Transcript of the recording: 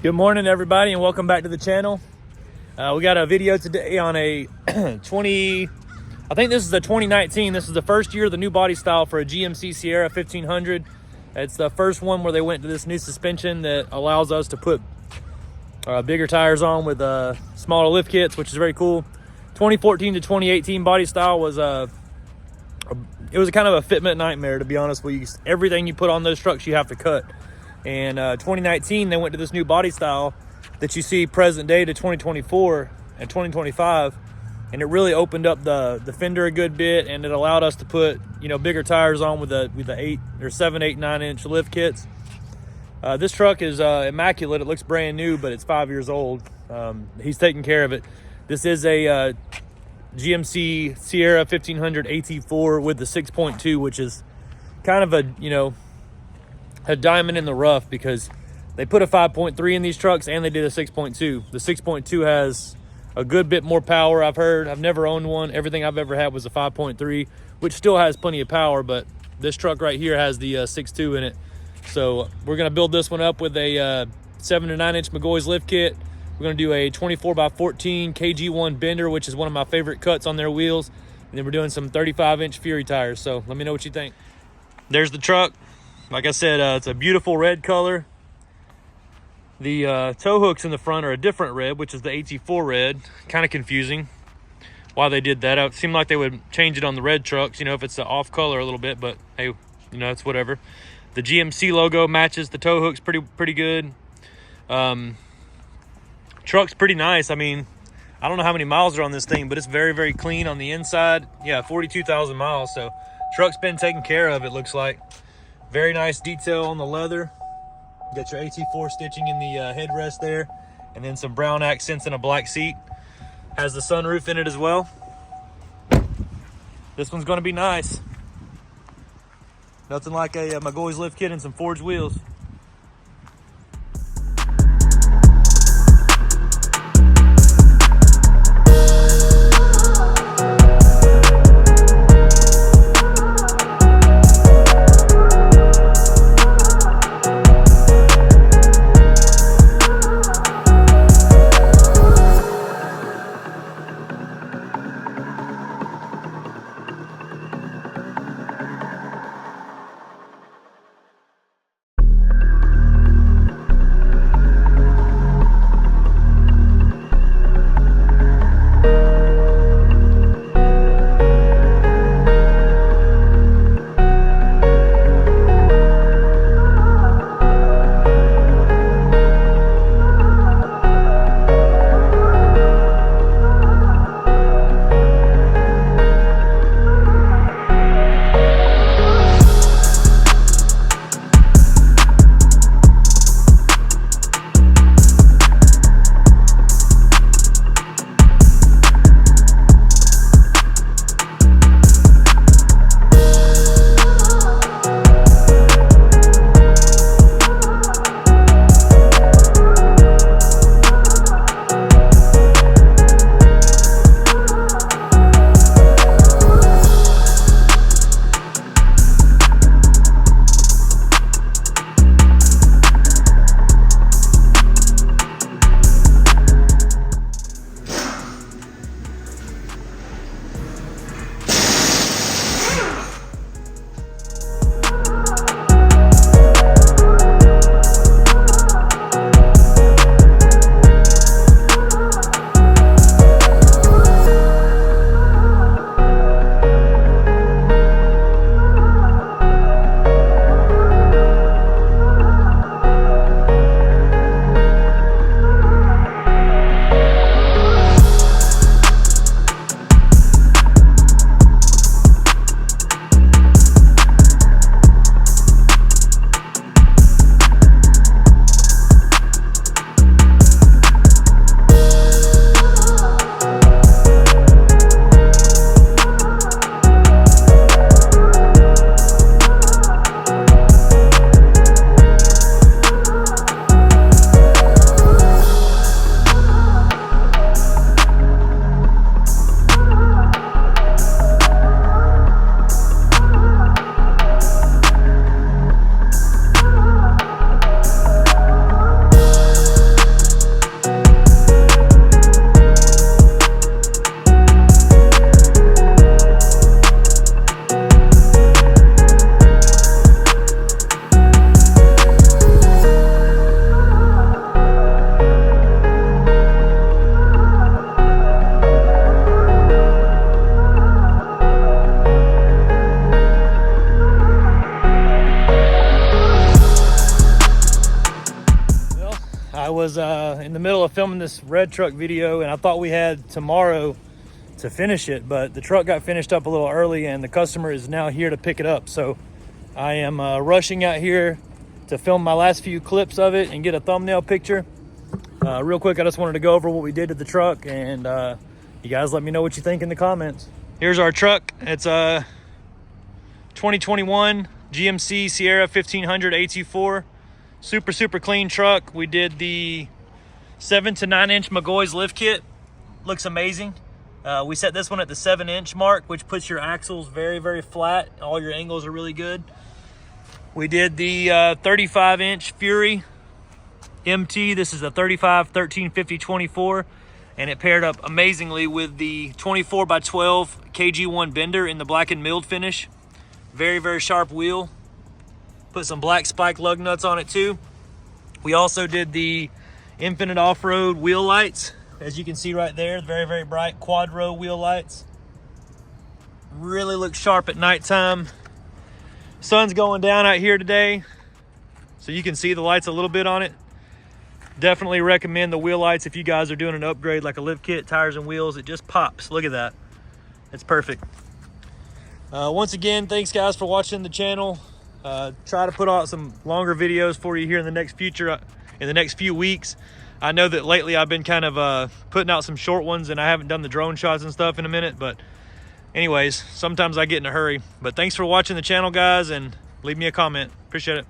Good morning, everybody, and welcome back to the channel. We got a video today on a I think this is the 2019. This is the first year of the new body style for a GMC Sierra 1500. It's the first one where they went to this new suspension that allows us to put bigger tires on with smaller lift kits, which is very cool. 2014 to 2018 body style was it was kind of a fitment nightmare, to be honest with you. Everything you put on those trucks you have to cut. And 2019 they went to this new body style that you see present day to 2024 and 2025, and it really opened up the fender a good bit, and it allowed us to put bigger tires on with the 8 or 7, 8, 9 inch lift kits. This truck is immaculate. It looks brand new, but it's 5 years old. He's taking care of it. This is a GMC Sierra 1500 AT4 with the 6.2, which is kind of a diamond in the rough, because they put a 5.3 in these trucks and they did a 6.2. The 6.2 has a good bit more power. I've never owned one. Everything I've ever had was a 5.3, which still has plenty of power, but this truck right here has the 6.2 in it. So we're gonna build this one up with a 7 to 9 inch McGaughys lift kit. We're gonna do a 24 by 14 KG1 bender, which is one of my favorite cuts on their wheels. And then we're doing some 35 inch Fury tires. So let me know what you think. There's the truck. Like I said, it's a beautiful red color. The tow hooks in the front are a different red, which is the AT4 red. Kind of confusing why they did that. It seemed like they would change it on the red trucks, if it's off color a little bit, but hey, it's whatever. The GMC logo matches the tow hooks pretty good. Truck's pretty nice. I mean, I don't know how many miles are on this thing, but it's very, very clean on the inside. Yeah, 42,000 miles. So truck's been taken care of, it looks like. Very nice detail on the leather. You got your AT4 stitching in the headrest there, and then some brown accents in a black seat. Has the sunroof in it as well. This one's gonna be nice. Nothing like a McGaughys lift kit and some forged wheels. was in the middle of filming this red truck video, and I thought we had tomorrow to finish it, but the truck got finished up a little early and the customer is now here to pick it up. So I am rushing out here to film my last few clips of it and get a thumbnail picture. Real quick, I just wanted to go over what we did to the truck, and you guys let me know what you think in the comments. Here's our truck. It's a 2021 GMC Sierra 1500 AT4. Super clean truck. We did the 7 to 9 inch McGaughys lift kit. Looks amazing. We set this one at the 7-inch mark, which puts your axles very flat. All your angles are really good. We did the 35-inch Fury MT. This is a 35 13 50 24, and it paired up amazingly with the 24x12 KG1 bender in the black and milled finish. Very sharp wheel. Put some black spike lug nuts on it too. We also did the Infinite Off-Road wheel lights. As you can see right there, very bright quad row wheel lights. Really look sharp at nighttime. Sun's going down out here today, so you can see the lights a little bit on it. Definitely recommend the wheel lights if you guys are doing an upgrade like a lift kit, tires and wheels. It just pops. Look at that. It's perfect. Once again, thanks guys for watching the channel. Try to put out some longer videos for you here in the next few weeks. I know that lately I've been kind of putting out some short ones, and I haven't done the drone shots and stuff in a minute, but anyways, sometimes I get in a hurry. But thanks for watching the channel, guys, and leave me a comment. Appreciate it.